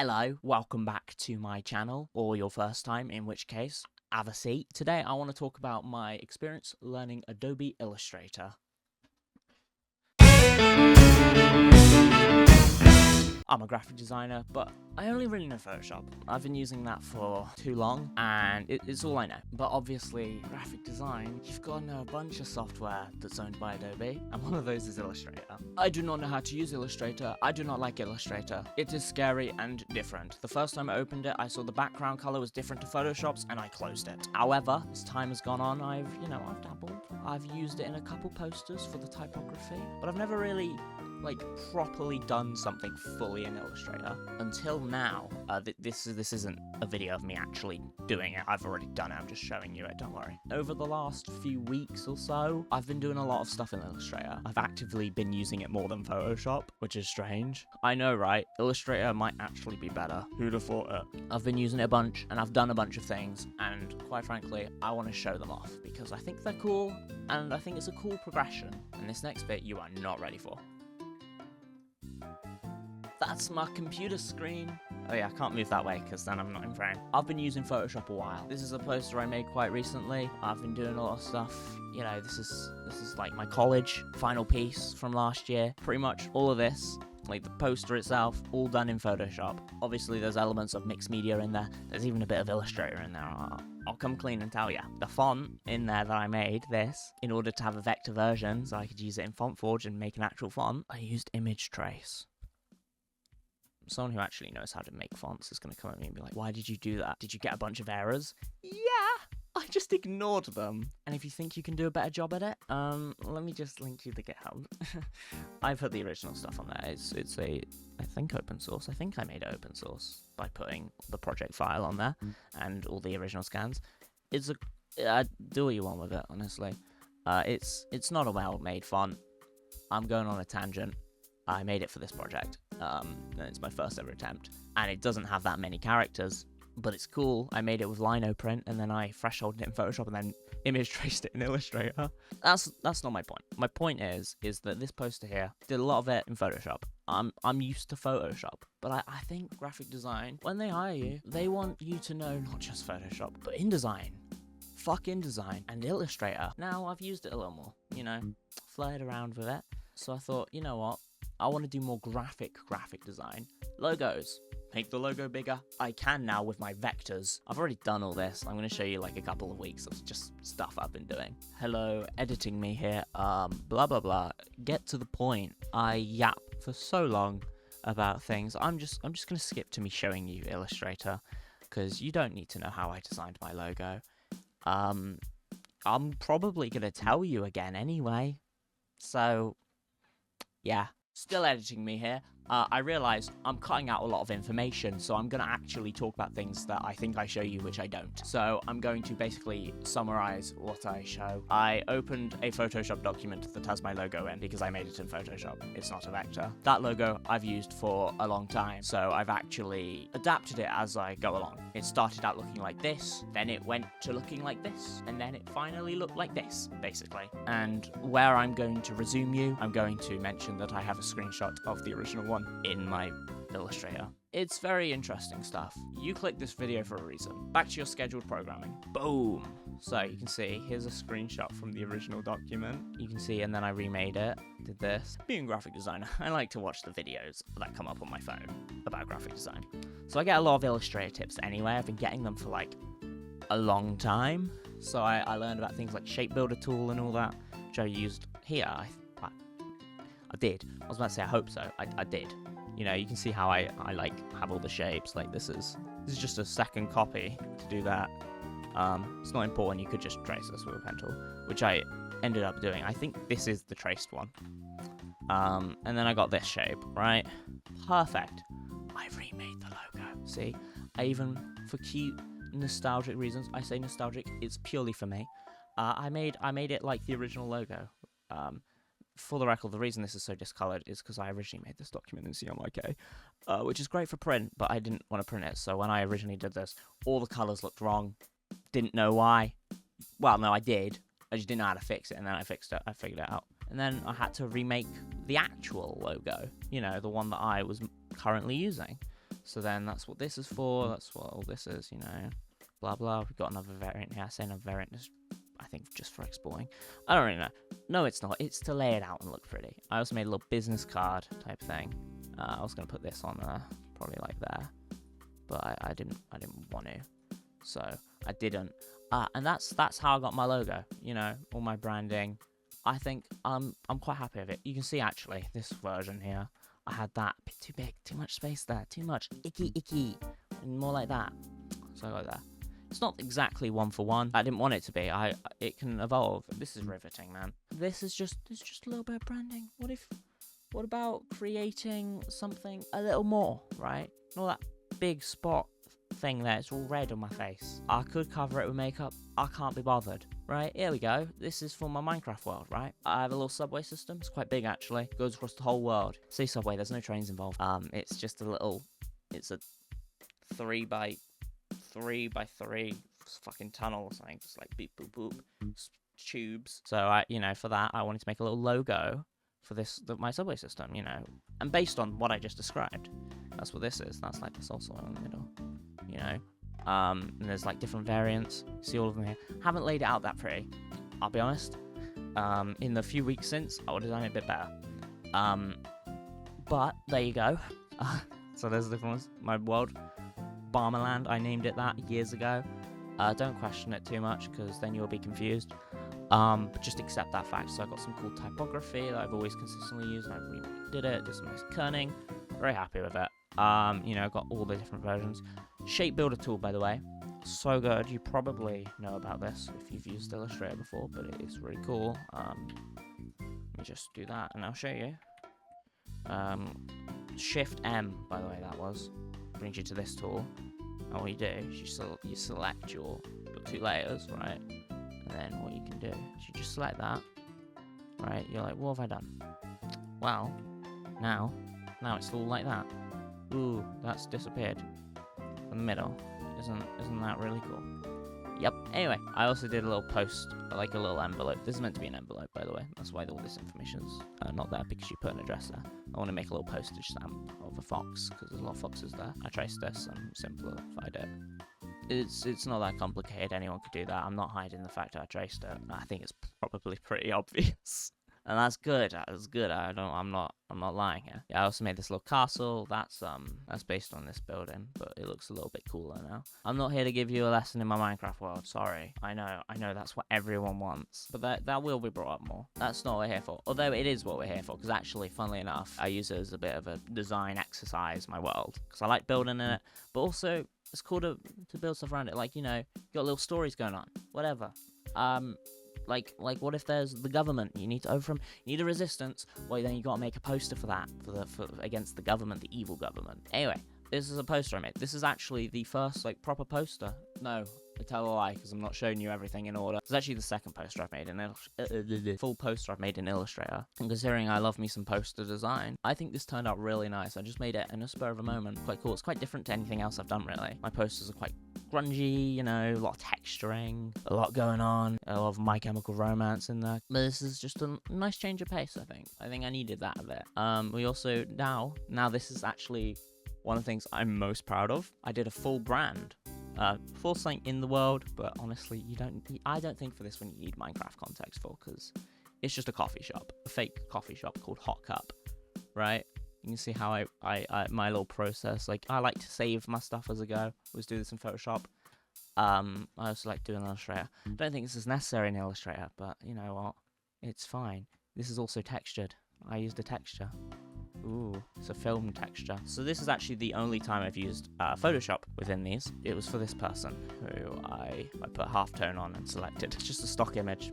Hello, welcome back to my channel, or your first time, in which case, have a seat. Today I want to talk about my experience learning Adobe Illustrator. I'm a graphic designer, but I only really know Photoshop. I've been using that for too long, and it's all I know. But obviously, graphic design, you've got to know a bunch of software that's owned by Adobe, and one of those is Illustrator. I do not know how to use Illustrator. I do not like Illustrator. It is scary and different. The first time I opened it, I saw the background color was different to Photoshop's, and I closed it. However, as time has gone on, I've dabbled. I've used it in a couple posters for the typography, but I've never really properly done something fully in Illustrator until now. This isn't a video of me actually doing it. I've already done it. I'm just showing you it, don't worry. Over the last few weeks or so, I've been doing a lot of stuff in Illustrator. I've actively been using it more than Photoshop, which is strange. I know, right? Illustrator might actually be better. Who'd have thought it? I've been using it a bunch, and I've done a bunch of things, and quite frankly, I want to show them off because I think they're cool, and I think it's a cool progression. And this next bit you are not ready for. That's my computer screen. Oh yeah, I can't move that way because then I'm not in frame. I've been using Photoshop a while. This is a poster I made quite recently. I've been doing a lot of stuff. You know, this is like my college final piece from last year. Pretty much all of this, like the poster itself, all done in Photoshop. Obviously, there's elements of mixed media in there. There's even a bit of Illustrator in there. I'll come clean and tell you. The font in there that I made, in order to have a vector version, so I could use it in FontForge and make an actual font, I used Image Trace. Someone who actually knows how to make fonts is going to come at me and be like, why did you do that? Did you get a bunch of errors? Yeah, I just ignored them. And if you think you can do a better job at it, let me just link you the GitHub. I put the original stuff on there. It's I think open source. I think I made it open source by putting the project file on there and all the original scans. Do what you want with it, honestly. It's not a well-made font. I'm going on a tangent. I made it for this project. And it's my first ever attempt. And it doesn't have that many characters, but it's cool. I made it with linoprint, and then I thresholded it in Photoshop, and then image traced it in Illustrator. That's not my point. My point is that this poster here did a lot of it in Photoshop. I'm used to Photoshop, but I think graphic design, when they hire you, they want you to know not just Photoshop, but InDesign. Fuck InDesign and Illustrator. Now I've used it a little more, flirted around with it. So I thought, you know what? I want to do more graphic design. Logos. Make the logo bigger. I can now with my vectors. I've already done all this. I'm going to show you like a couple of weeks of just stuff I've been doing. Hello, editing me here. Blah, blah, blah. Get to the point. I yap for so long about things. I'm just going to skip to me showing you Illustrator because you don't need to know how I designed my logo. I'm probably going to tell you again anyway. So, yeah. Still editing me here. I realize I'm cutting out a lot of information, so I'm going to actually talk about things that I think I show you, which I don't. So I'm going to basically summarize what I show. I opened a Photoshop document that has my logo in because I made it in Photoshop. It's not a vector. That logo I've used for a long time, so I've actually adapted it as I go along. It started out looking like this, then it went to looking like this, and then it finally looked like this, basically. And where I'm going to resume you, I'm going to mention that I have a screenshot of the original one in my Illustrator. It's very interesting stuff. You click this video for a reason. Back to your scheduled programming. Boom! So you can see, here's a screenshot from the original document. You can see, and then I remade it, did this. Being a graphic designer, I like to watch the videos that come up on my phone about graphic design. So I get a lot of Illustrator tips anyway. I've been getting them for like a long time. So I learned about things like Shape Builder tool and all that, which I used here. I did. I was about to say I hope so. I did. You can see how I have all the shapes. Like this is just a second copy to do that. It's not important. You could just trace this with a pen tool, which I ended up doing. I think this is the traced one. And then I got this shape, right? Perfect. I've remade the logo. See, I even, for cute nostalgic reasons, I say nostalgic. It's purely for me. I made it like the original logo. For the record, the reason this is so discolored is because I originally made this document in CMYK, which is great for print, but I didn't want to print it. So when I originally did this, all the colors looked wrong. Didn't know why. Well, no, I did. I just didn't know how to fix it, and then I fixed it. I figured it out. And then I had to remake the actual logo, the one that I was currently using. So then that's what this is for. That's what all this is, you know. Blah, blah. We've got another variant here. I say another variant, I think, just for exporting. I don't really know. No, it's not. It's to lay it out and look pretty. I also made a little business card type thing. I was going to put this on there, probably like there. But I didn't want to. So I didn't. And that's how I got my logo, you know, all my branding. I think I'm quite happy with it. You can see, actually, this version here, I had that a bit too big, too much space there, too much icky, and more like that. So I got that. It's not exactly one for one. I didn't want it to be. It can evolve. This is riveting, man. This is just a little bit of branding. What about creating something a little more, right? Not that big spot thing there. It's all red on my face. I could cover it with makeup. I can't be bothered. Right, here we go. This is for my Minecraft world, right? I have a little subway system. It's quite big, actually. It goes across the whole world. See, subway, there's no trains involved. It's just it's a 3x3 fucking tunnel or something. Just like beep, boop, boop, tubes. So, for that, I wanted to make a little logo for my subway system, you know. And based on what I just described, that's what this is. That's like this also in the middle, you know. And there's like different variants. See all of them here. Haven't laid it out that pretty, I'll be honest. In the few weeks since, I would have done it a bit better. But there you go. So there's the different ones. My world, Barmerland, I named it that years ago. Don't question it too much, because then you'll be confused. But just accept that fact. So I got some cool typography that I've always consistently used, and I really did it. Did some nice kerning. Very happy with it. Got all the different versions. Shape builder tool, by the way, so good. You probably know about this if you've used Illustrator before, but it is really cool. Let me just do that and I'll show you. Shift M, by the way, that brings you to this tool. And what you do is you select your 2 layers, right? And then what you can do is you just select that, right? You're like, what have I done? Well, now it's all like that. Ooh, that's disappeared from the middle. Isn't that really cool? Yep. Anyway, I also did a little post, like a little envelope. This is meant to be an envelope, by the way. That's why all this information's not there, because you put an address there. I want to make a little postage stamp of a fox, because there's a lot of foxes there. I traced this and simplified it. It's not that complicated. Anyone could do that. I'm not hiding the fact that I traced it. I think it's probably pretty obvious. And that's good. That's good. I'm not lying here. Yeah, I also made this little castle. That's based on this building, but it looks a little bit cooler now. I'm not here to give you a lesson in my Minecraft world. Sorry. I know that's what everyone wants, but that will be brought up more. That's not what we're here for. Although it is what we're here for, because actually, funnily enough, I use it as a bit of a design exercise, my world, because I like building in it, but also it's cool to build stuff around it. Like, you got little stories going on, whatever. Like what if there's the government? You need to overcome. You need a resistance. Well, then you got to make a poster for that, for against the government, the evil government. Anyway, this is a poster I made. This is actually the first proper poster. No, I tell a lie, because I'm not showing you everything in order. It's actually the second poster I've made in full poster I've made in Illustrator. And considering I love me some poster design, I think this turned out really nice. I just made it in a spur of a moment. Quite cool. It's quite different to anything else I've done, really. My posters are quite grungy, a lot of texturing, a lot going on, a lot of My Chemical Romance in there. But this is just a nice change of pace, I think. I think I needed that a bit. We also, now this is actually one of the things I'm most proud of. I did a full brand. For something in the world, but honestly, I don't think for this one you need Minecraft context for, because it's just a coffee shop, a fake coffee shop called Hot Cup, right? You can see how I my little process, I like to save my stuff as I go. I always do this in Photoshop. I also like doing Illustrator. I don't think this is necessary in Illustrator, but you know what? It's fine. This is also textured. I used a texture. Ooh, it's a film texture. So this is actually the only time I've used Photoshop within these. It was for this person who I put halftone on and selected. It's just a stock image.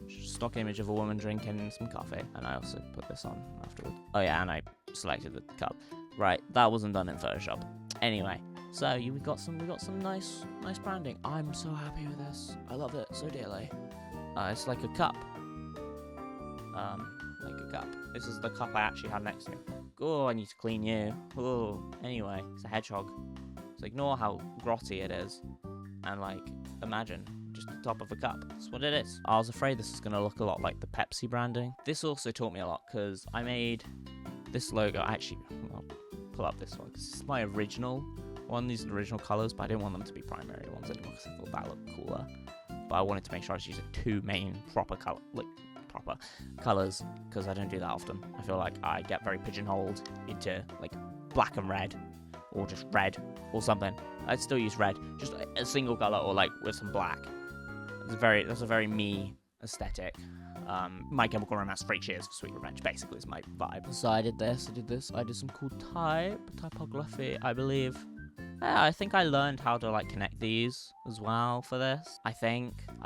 Stock image of a woman drinking some coffee. And I also put this on afterwards. Oh yeah, and I selected the cup. Right, that wasn't done in Photoshop. Anyway, so we got some nice branding. I'm so happy with this. I love it so dearly. It's like a cup. Like a cup. This is the cup I actually have next to me. Oh, I need to clean you. Oh, anyway, it's a hedgehog. So ignore how grotty it is, and imagine just the top of a cup. That's what it is. I was afraid this was gonna look a lot like the Pepsi branding. This also taught me a lot, because I made this logo. Actually, well, pull up this one because this is my original one. These are the original colors, but I didn't want them to be primary ones anymore because I thought that looked cooler. But I wanted to make sure I was using two main proper colors because I don't do that often. I feel like I get very pigeonholed into like black and red, or just red or something. I'd still use red, just a single color or like with some black. That's a very me aesthetic. My Chemical Romance, Freak Shears for Sweet Revenge basically is my vibe. So I did this, I did some cool typography, I believe. Yeah, I think I learned how to like connect these as well for this. I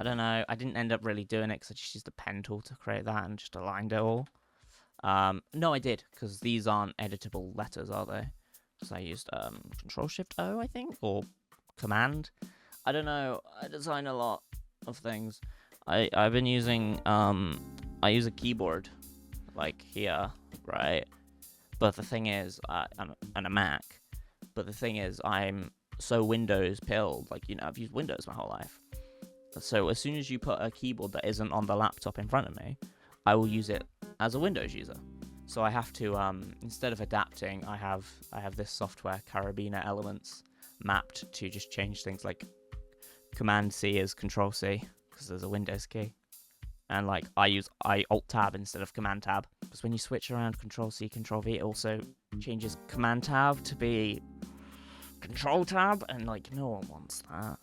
don't know, I didn't end up really doing it because I just used the pen tool to create that and just aligned it all. No, I did, because these aren't editable letters, are they? So I used Control-Shift-O, I think, or Command. I don't know, I design a lot of things. I've been using, I use a keyboard, like here, right? But the thing is, and a Mac, but the thing is, I'm so Windows pilled, like, you know, I've used Windows my whole life. So as soon as you put a keyboard that isn't on the laptop in front of me, I will use it as a Windows user. So I have to, instead of adapting, I have this software, Carabiner Elements, mapped to just change things like Command-C is Control-C, because there's a Windows key. And like I Alt-Tab instead of Command-Tab, because when you switch around Control-C, Control-V, it also changes Command-Tab to be Control-Tab, and like no one wants that.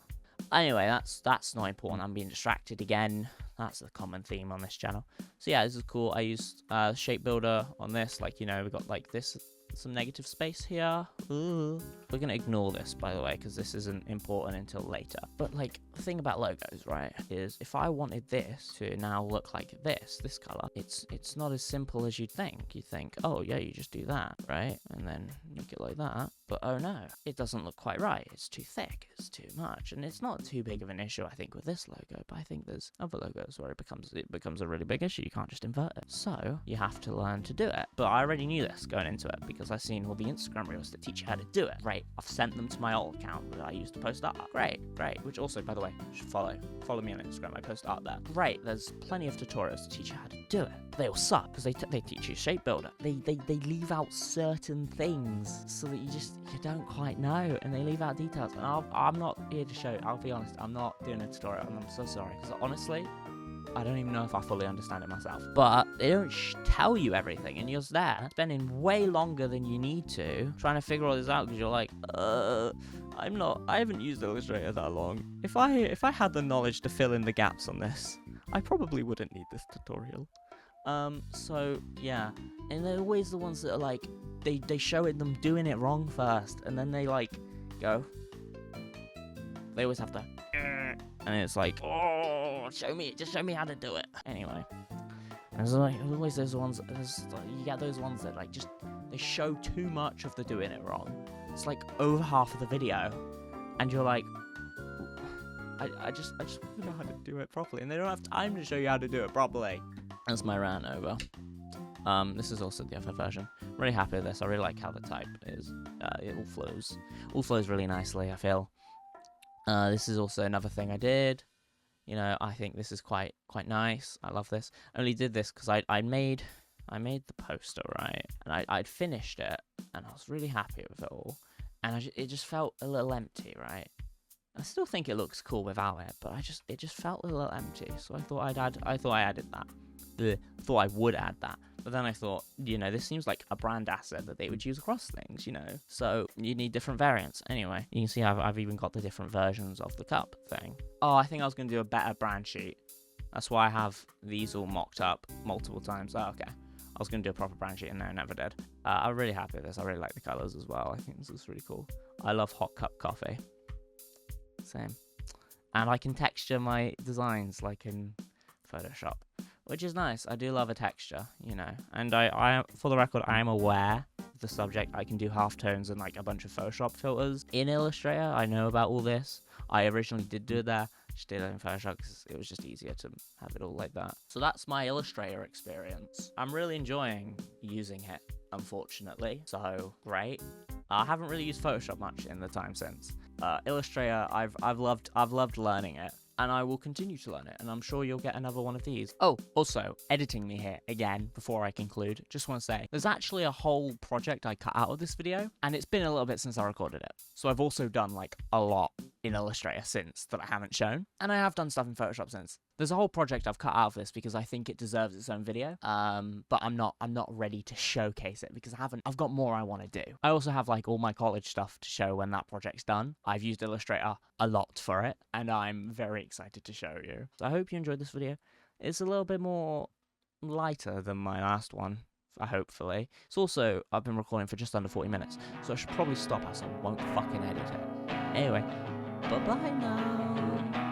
Anyway, that's not important. I'm being distracted again. That's the common theme on this channel. So yeah, this is cool. I used Shape Builder on this. Like, you know, we got like this, some negative space here. Ooh. We're gonna ignore this, by the way, because this isn't important until later. But like, the thing about logos, right, is if I wanted this to now look like this color, it's not as simple as you'd think. You think, oh yeah, you just do that, right, and then make it like that. But oh no, it doesn't look quite right. It's too thick. It's too much, and it's not too big of an issue, I think, with this logo. But I think there's other logos where it becomes a really big issue. You can't just invert it. So you have to learn to do it. But I already knew this going into it because I've seen all the Instagram reels that teach you how to do it. Right, I've sent them to my old account that I used to post art. Great. Which also, by the way, you should follow me on Instagram. I post art there. Great. There's plenty of tutorials to teach you how to do it. They all suck because they teach you Shape Builder. They leave out certain things so that you don't quite know, and they leave out details. And I'm not here to show. I'll be honest. I'm not doing a tutorial, and I'm so sorry because honestly, I don't even know if I fully understand it myself. But they don't tell you everything, and you're there spending way longer than you need to trying to figure all this out because you're like, I haven't used Illustrator that long. If I had the knowledge to fill in the gaps on this, I probably wouldn't need this tutorial. So yeah, and they're always the ones that are like, they show it them doing it wrong first, and then they like go. They always have to, and it's like, oh, just show me how to do it. Anyway, there's like always those ones. You get those ones that like they show too much of the doing it wrong. It's like over half of the video, and you're like, I just want to know how to do it properly, and they don't have time to show you how to do it properly. That's my rant over. This is also the other version. I'm really happy with this. I really like how the type is. It all flows really nicely, I feel. This is also another thing I did. You know, I think this is quite nice. I love this. I only did this because I made the poster, right, and I'd finished it, and I was really happy with it all, and it just felt a little empty, right. I still think it looks cool without it, but it just felt a little empty. So I thought I added that. Thought I would add that. But then I thought, you know, this seems like a brand asset that they would use across things, you know. So you need different variants. Anyway, you can see I've even got the different versions of the cup thing. Oh, I think I was going to do a better brand sheet. That's why I have these all mocked up multiple times. Oh, okay. I was going to do a proper brand sheet and I never did. I'm really happy with this. I really like the colors as well. I think this is really cool. I love hot cup coffee. Same. And I can texture my designs like in Photoshop, which is nice. I do love a texture, you know. And I for the record, I am aware of the subject. I can do halftones and like a bunch of Photoshop filters in Illustrator. I know about all this. I originally did do it there. Just did it in Photoshop because it was just easier to have it all like that. So that's my Illustrator experience. I'm really enjoying using it, unfortunately. So great. I haven't really used Photoshop much in the time since. Illustrator, I've loved learning it. and I will continue to learn it, and I'm sure you'll get another one of these. Oh, also, editing me here again before I conclude. Just want to say, there's actually a whole project I cut out of this video, and it's been a little bit since I recorded it. So I've also done like a lot in Illustrator since that I haven't shown, and I have done stuff in Photoshop since. There's a whole project I've cut out of this because I think it deserves its own video, but I'm not ready to showcase it because I've got more I want to do. I also have like all my college stuff to show when that project's done. I've used Illustrator a lot for it, and I'm very excited to show you. So I hope you enjoyed this video. It's a little bit more lighter than my last one, hopefully. It's also, I've been recording for just under 40 minutes, so I should probably stop as I won't fucking edit it. Anyway, bye-bye now.